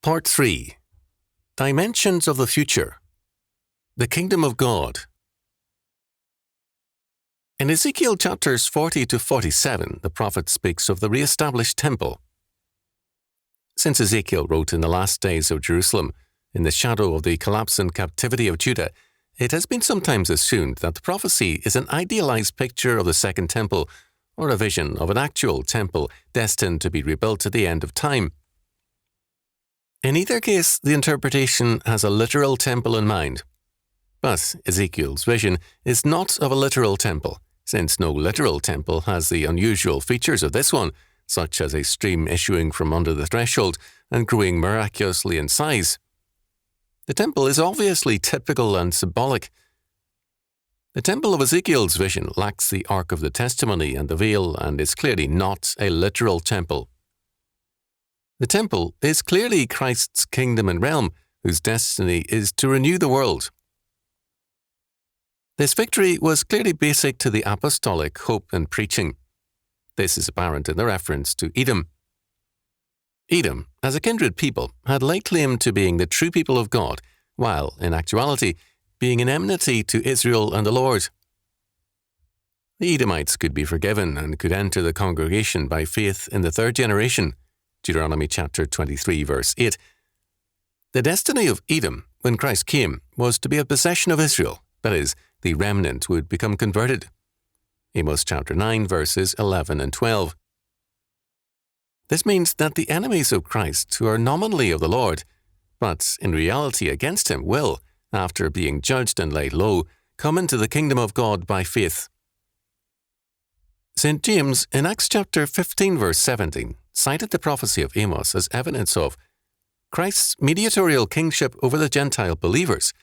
Part 3. Dimensions of the Future. The Kingdom of God. In Ezekiel chapters 40 to 47, the prophet speaks of the re-established temple. Since Ezekiel wrote in the last days of Jerusalem, in the shadow of the collapse and captivity of Judah, it has been sometimes assumed that the prophecy is an idealized picture of the Second Temple, or a vision of an actual temple destined to be rebuilt at the end of time. In either case, the interpretation has a literal temple in mind. But Ezekiel's vision is not of a literal temple, since no literal temple has the unusual features of this one, such as a stream issuing from under the threshold and growing miraculously in size. The temple is obviously typical and symbolic. The temple of Ezekiel's vision lacks the Ark of the Testimony and the veil and is clearly not a literal temple. The temple is clearly Christ's kingdom and realm, whose destiny is to renew the world. This victory was clearly basic to the apostolic hope and preaching. This is apparent in the reference to Edom. Edom, as a kindred people, had laid claim to being the true people of God, while, in actuality, being in enmity to Israel and the Lord. The Edomites could be forgiven and could enter the congregation by faith in the third generation. Deuteronomy chapter 23, verse 8. The destiny of Edom, when Christ came, was to be a possession of Israel, that is, the remnant would become converted. Amos chapter 9, verses 11 and 12. This means that the enemies of Christ, who are nominally of the Lord, but in reality against him, will, after being judged and laid low, come into the kingdom of God by faith. St. James, in Acts chapter 15, verse 17, cited the prophecy of Amos as evidence of Christ's mediatorial kingship over the Gentile believers.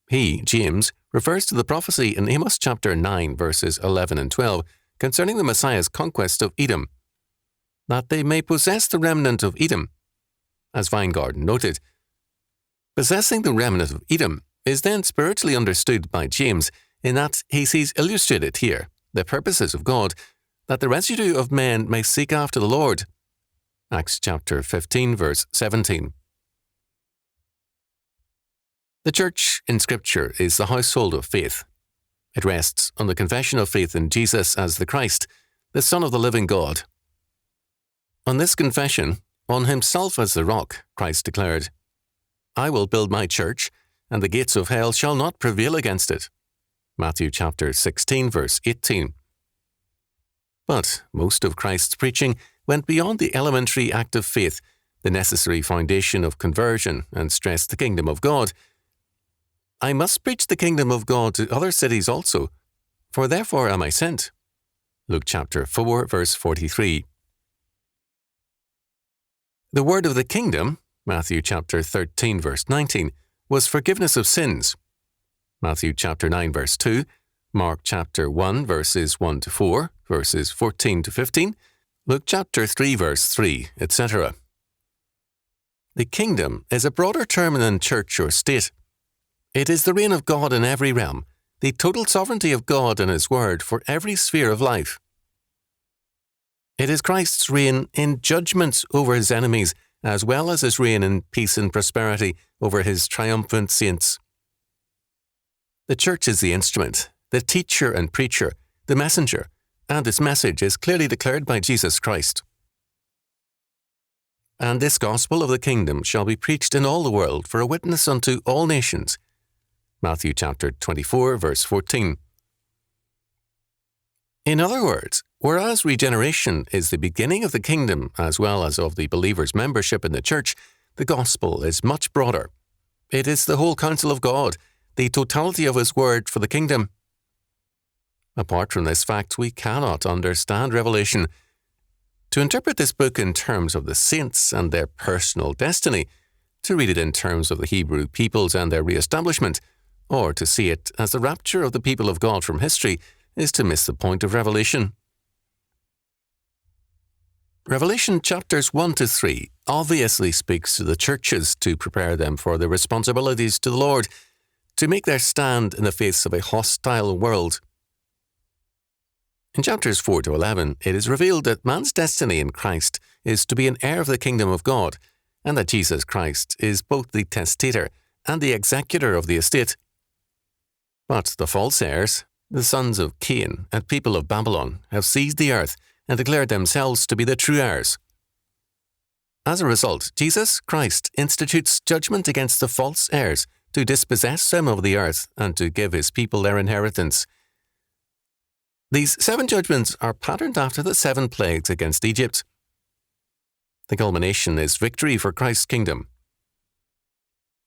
He, James, refers to the prophecy in Amos chapter 9, verses 11 and 12, concerning the Messiah's conquest of Edom, that they may possess the remnant of Edom. As Weingarten noted, possessing the remnant of Edom is then spiritually understood by James in that he sees illustrated here the purposes of God, that the residue of men may seek after the Lord. Acts chapter 15, verse 17. The Church in Scripture is the household of faith. It rests on the confession of faith in Jesus as the Christ, the Son of the living God. On this confession, on himself as the rock, Christ declared, "I will build my church, and the gates of hell shall not prevail against it." Matthew chapter 16, verse 18. But most of Christ's preaching went beyond the elementary act of faith, the necessary foundation of conversion, and stressed the kingdom of God. "I must preach the kingdom of God to other cities also, for therefore am I sent." Luke chapter 4, verse 43. The word of the kingdom, Matthew chapter 13, verse 19, was forgiveness of sins. Matthew chapter 9, verse 2, Mark chapter 1, verses 1 to 4, verses 14 to 15, Luke chapter 3, verse 3, etc. The kingdom is a broader term than church or state. It is the reign of God in every realm, the total sovereignty of God and His word for every sphere of life. It is Christ's reign in judgment over His enemies, as well as His reign in peace and prosperity over His triumphant saints. The church is the instrument, the teacher and preacher, the messenger, and its message is clearly declared by Jesus Christ. "And this gospel of the kingdom shall be preached in all the world for a witness unto all nations." Matthew chapter 24, verse 14. In other words, whereas regeneration is the beginning of the kingdom as well as of the believer's membership in the church, the gospel is much broader. It is the whole counsel of God, the totality of His word for the kingdom. Apart from this fact, we cannot understand Revelation. To interpret this book in terms of the saints and their personal destiny, to read it in terms of the Hebrew peoples and their re-establishment, or to see it as the rapture of the people of God from history, is to miss the point of Revelation. Revelation chapters 1 to 3 obviously speaks to the churches to prepare them for their responsibilities to the Lord, to make their stand in the face of a hostile world. In chapters 4 to 11, it is revealed that man's destiny in Christ is to be an heir of the kingdom of God, and that Jesus Christ is both the testator and the executor of the estate. But the false heirs, the sons of Cain and people of Babylon, have seized the earth and declared themselves to be the true heirs. As a result, Jesus Christ institutes judgment against the false heirs to dispossess them of the earth and to give his people their inheritance. These 7 judgments are patterned after the 7 plagues against Egypt. The culmination is victory for Christ's kingdom.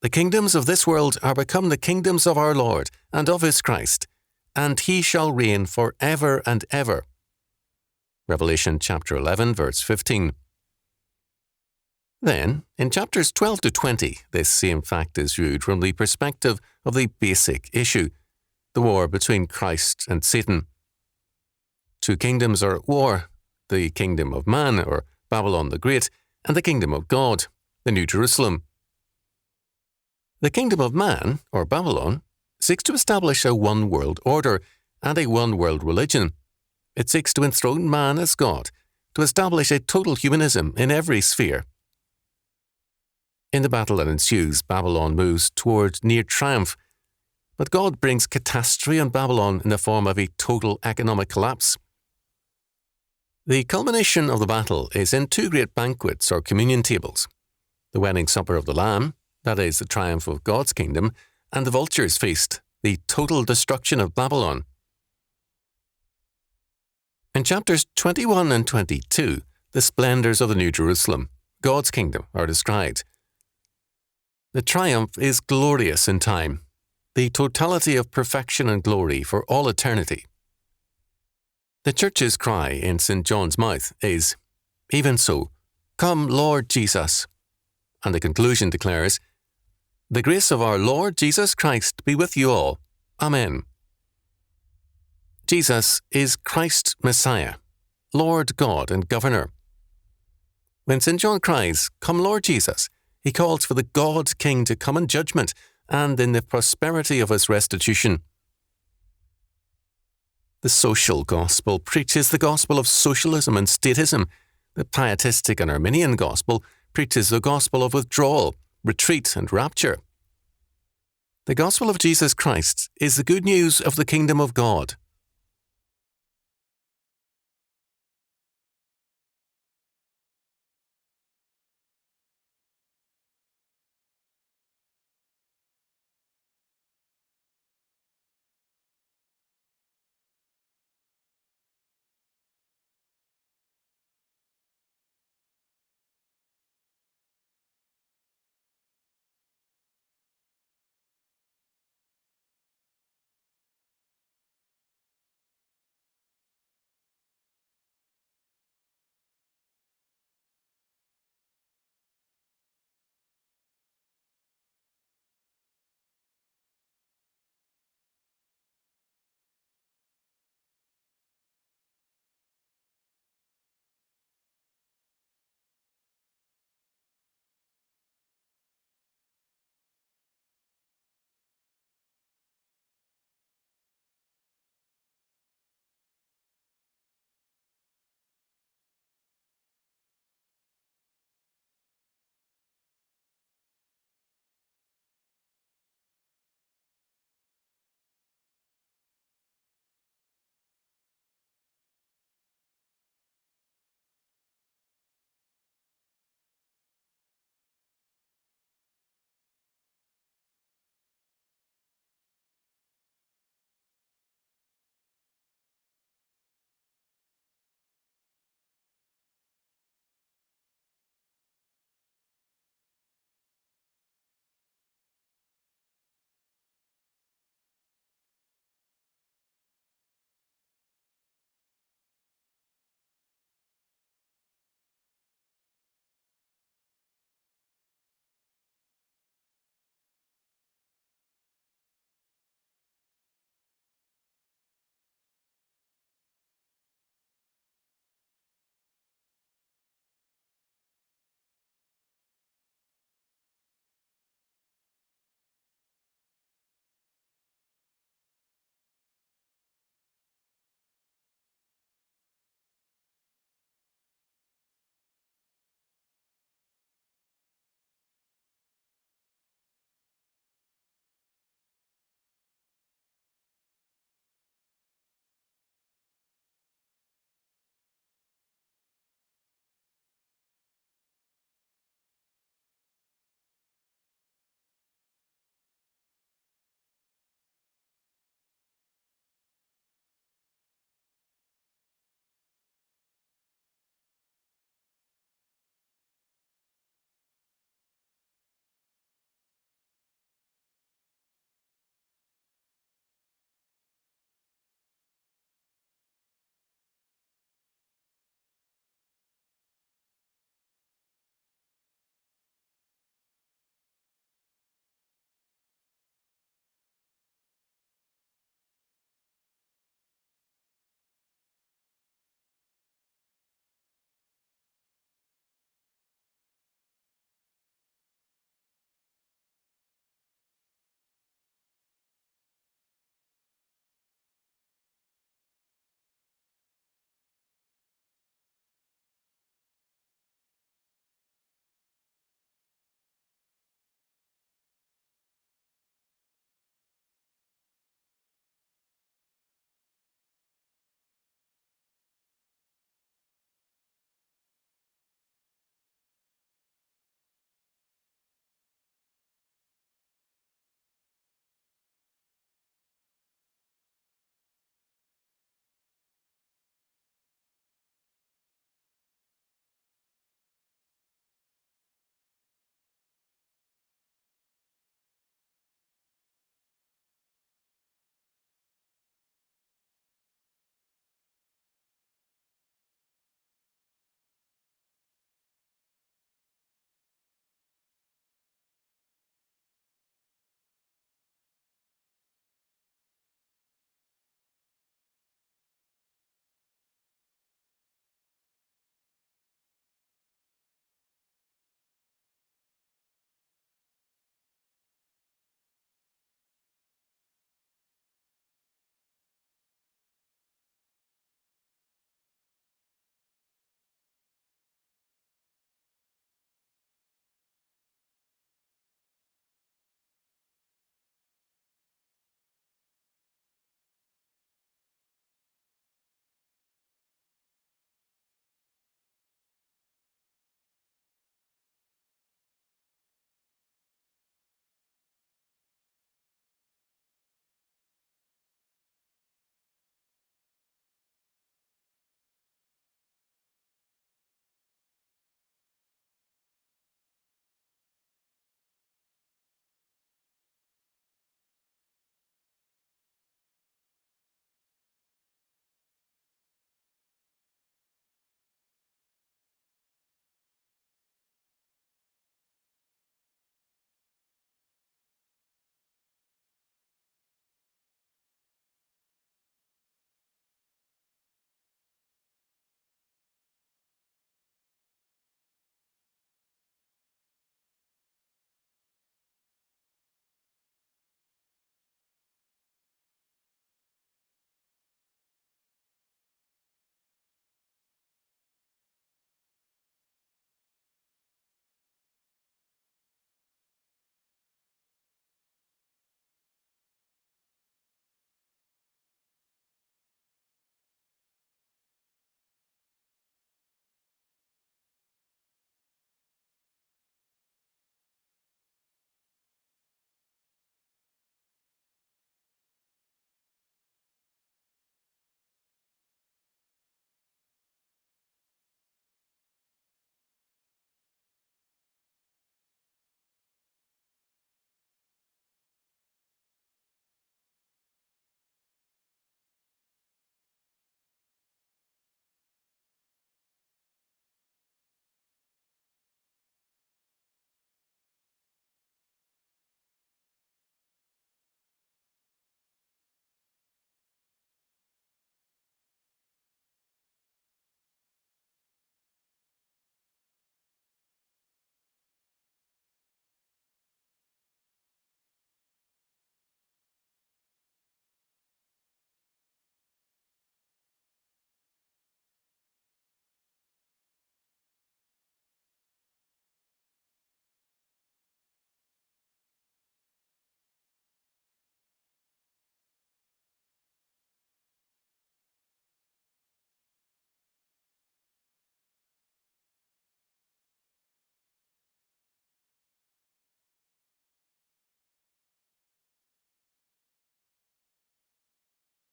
The kingdoms of this world are become the kingdoms of our Lord and of his Christ, and he shall reign for ever and ever. Revelation chapter 11, verse 15. Then, in chapters 12 to 20, this same fact is viewed from the perspective of the basic issue, the war between Christ and Satan. 2 kingdoms are at war, the kingdom of man, or Babylon the Great, and the kingdom of God, the New Jerusalem. The kingdom of man, or Babylon, seeks to establish a one-world order and a one-world religion. It seeks to enthrone man as God, to establish a total humanism in every sphere. In the battle that ensues, Babylon moves toward near triumph, but God brings catastrophe on Babylon in the form of a total economic collapse. The culmination of the battle is in 2 great banquets or communion tables: the wedding supper of the Lamb, that is, the triumph of God's kingdom, and the vulture's feast, the total destruction of Babylon. In chapters 21 and 22, the splendors of the New Jerusalem, God's kingdom, are described. The triumph is glorious in time, the totality of perfection and glory for all eternity. The church's cry in St. John's mouth is, "Even so, come Lord Jesus." And the conclusion declares, "The grace of our Lord Jesus Christ be with you all. Amen." Jesus is Christ Messiah, Lord God and Governor. When St. John cries, "Come Lord Jesus," he calls for the God King to come in judgment and in the prosperity of his restitution. The social gospel preaches the gospel of socialism and statism. The pietistic and Arminian gospel preaches the gospel of withdrawal, retreat, and rapture. The gospel of Jesus Christ is the good news of the kingdom of God.